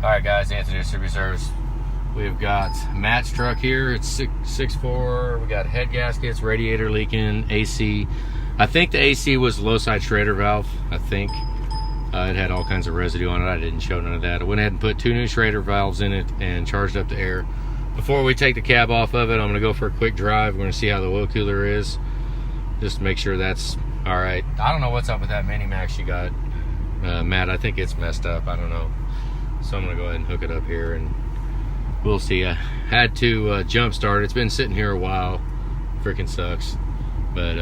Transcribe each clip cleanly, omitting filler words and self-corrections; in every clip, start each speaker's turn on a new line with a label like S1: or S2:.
S1: Alright guys, Anthony Distributor Service. We've got Matt's truck here. It's 6.4. We got head gaskets, radiator leaking, AC. I think the AC was low side Schrader valve. I think it had all kinds of residue on it. I didn't show none of that. I went ahead and put 2 new Schrader valves in it and charged up the air. Before we take the cab off of it, I'm going to go for a quick drive. We're going to see how the oil cooler is, just to make sure that's all right. I don't know what's up with that Mini Max you got, Matt. I think it's messed up. I don't know. So I'm going to go ahead and hook it up here and we'll see. I had to jump start. It's been sitting here a while. Freaking sucks. But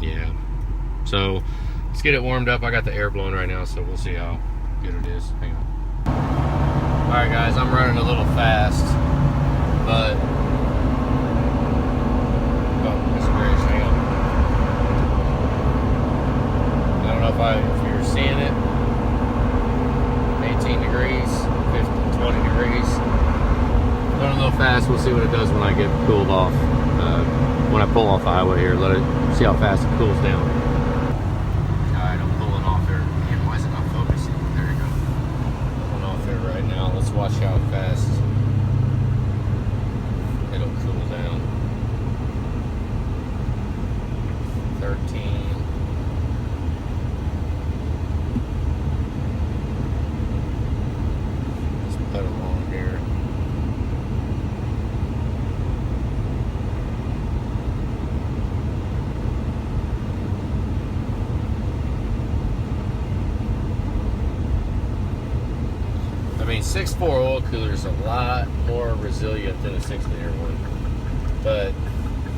S1: yeah. So let's get it warmed up. I got the air blowing right now, so we'll see how good it is. Hang on. Alright guys, I'm running a little fast, but oh, that's great. Hang on. I don't know if you're seeing it. 18 degrees, 20 degrees. Going a little fast. We'll see what it does when I get cooled off. When I pull off the highway here, let it see how fast it cools down. Alright, I'm pulling off there. Man, why is it not focusing? There you go. Pulling off there right now. Let's watch how fast it'll cool down. 13. Put them on here. I mean, 6.4 oil cooler is a lot more resilient than a 6-liter one, but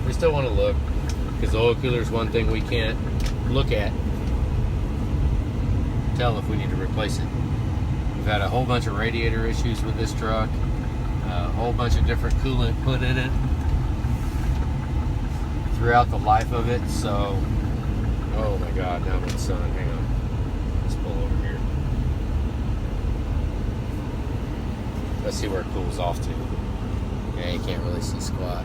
S1: we still want to look, because the oil cooler is one thing we can't look at, tell if we need to replace it. We've had a whole bunch of radiator issues with this truck, a whole bunch of different coolant put in it throughout the life of it, so, oh my God, now I'm in the sun. Hang on, let's pull over here. Let's see where it cools off to. Yeah, you can't really see squat.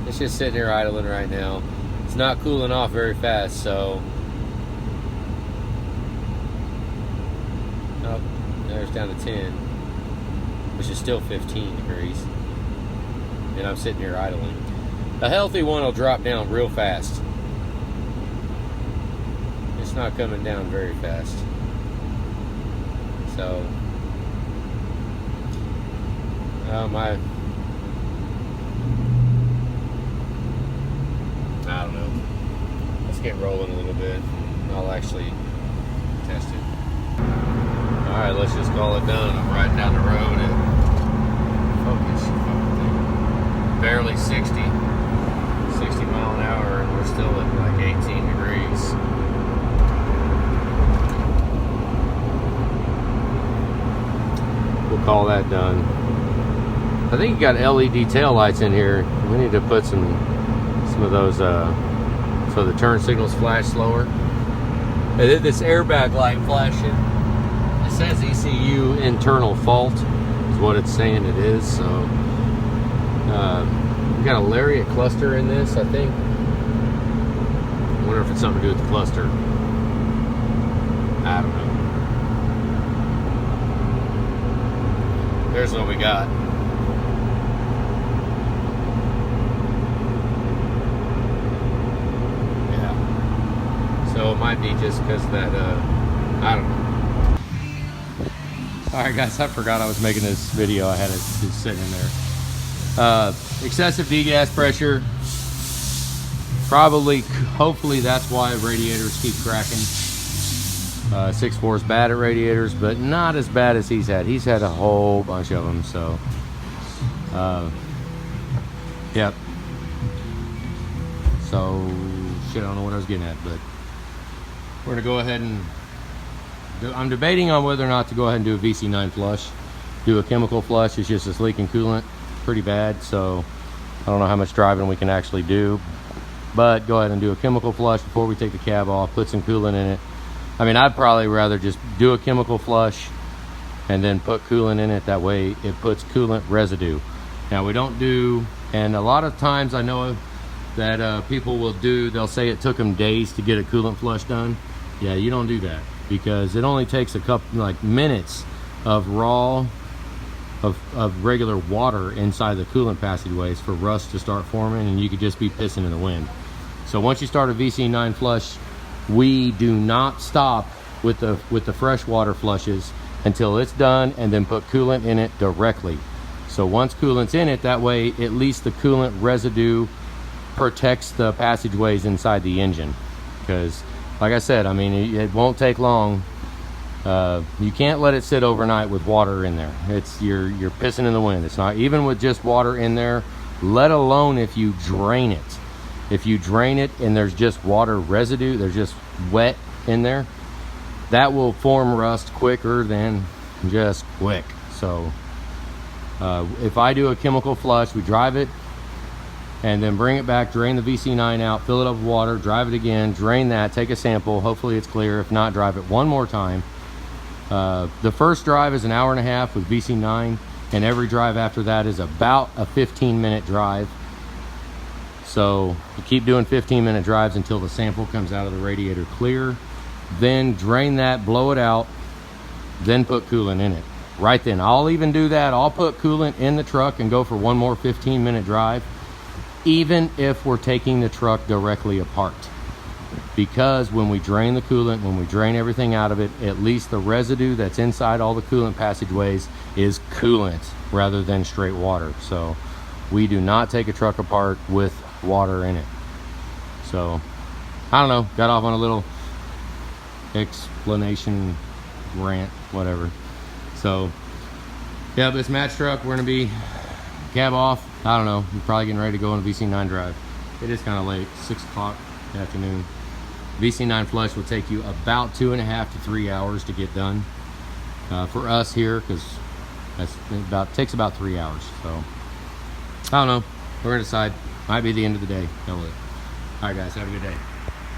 S1: It's just sitting here idling right now. It's not cooling off very fast, so oh, there's down to 10, which is still 15 degrees. And I'm sitting here idling. A healthy one will drop down real fast. It's not coming down very fast. So, I don't know. Let's get rolling a little bit. I'll actually test it. Alright, let's just call it done. I'm riding down the road at focus. Barely 60 mile an hour, and we're still at like 18 degrees. We'll call that done. I think you got LED tail lights in here. We need to put some of those so the turn signals flash slower. And then this airbag light flashing. It says ECU internal fault is what it's saying it is. So we got a Lariat cluster in this, I think. I wonder if it's something to do with the cluster. I don't know. There's what we got. Yeah. So it might be just because that, I don't know. Alright guys, I forgot I was making this video. I had it just sitting in there. Excessive degas pressure. Probably, hopefully that's why radiators keep cracking. 6.4 is bad at radiators, but not as bad as he's had. He's had a whole bunch of them, so. Yep. So, shit, I don't know what I was getting at, but we're gonna go ahead and I'm debating on whether or not to go ahead and do a VC9 flush, do a chemical flush. It's just this leaking coolant pretty bad, so I don't know how much driving we can actually do, but go ahead and do a chemical flush before we take the cab off, put some coolant in it. I mean, I'd probably rather just do a chemical flush and then put coolant in it. That way it puts coolant residue. Now we don't do, and a lot of times I know that people will do, they'll say it took them days to get a coolant flush done. Yeah, you don't do that. because it only takes a couple like minutes of raw of regular water inside the coolant passageways for rust to start forming, and you could just be pissing in the wind. So once you start a VC9 flush, we do not stop with the freshwater flushes until it's done, and then put coolant in it directly. So once coolant's in it, that way at least the coolant residue protects the passageways inside the engine. Because like I said, I mean, it won't take long. You can't let it sit overnight with water in there. It's you're pissing in the wind. It's not even with just water in there, let alone if you drain it. If you drain it and there's just water residue, there's just wet in there, that will form rust quicker than just quick. So if I do a chemical flush, we drive it and then bring it back, drain the VC9 out, fill it up with water, drive it again, drain that, take a sample, hopefully it's clear. If not, drive it one more time. The first drive is an hour and a half with VC9, and every drive after that is about a 15-minute drive. So you keep doing 15-minute drives until the sample comes out of the radiator clear. Then drain that, blow it out, then put coolant in it. Right then, I'll even do that. I'll put coolant in the truck and go for one more 15-minute drive, even if we're taking the truck directly apart. Because when we drain the coolant, when we drain everything out of it, at least the residue that's inside all the coolant passageways is coolant rather than straight water. So we do not take a truck apart with water in it. So I don't know, got off on a little explanation rant, whatever. So yeah, this match truck, we're gonna be cab off. I don't know, we're probably getting ready to go on a VC9 drive. It is kind of late, 6 o'clock in the afternoon. VC9 flush will take you about 2.5 to 3 hours to get done for us here, because takes about 3 hours. So I don't know, we're gonna decide. Might be the end of the day. All right guys, have a good day.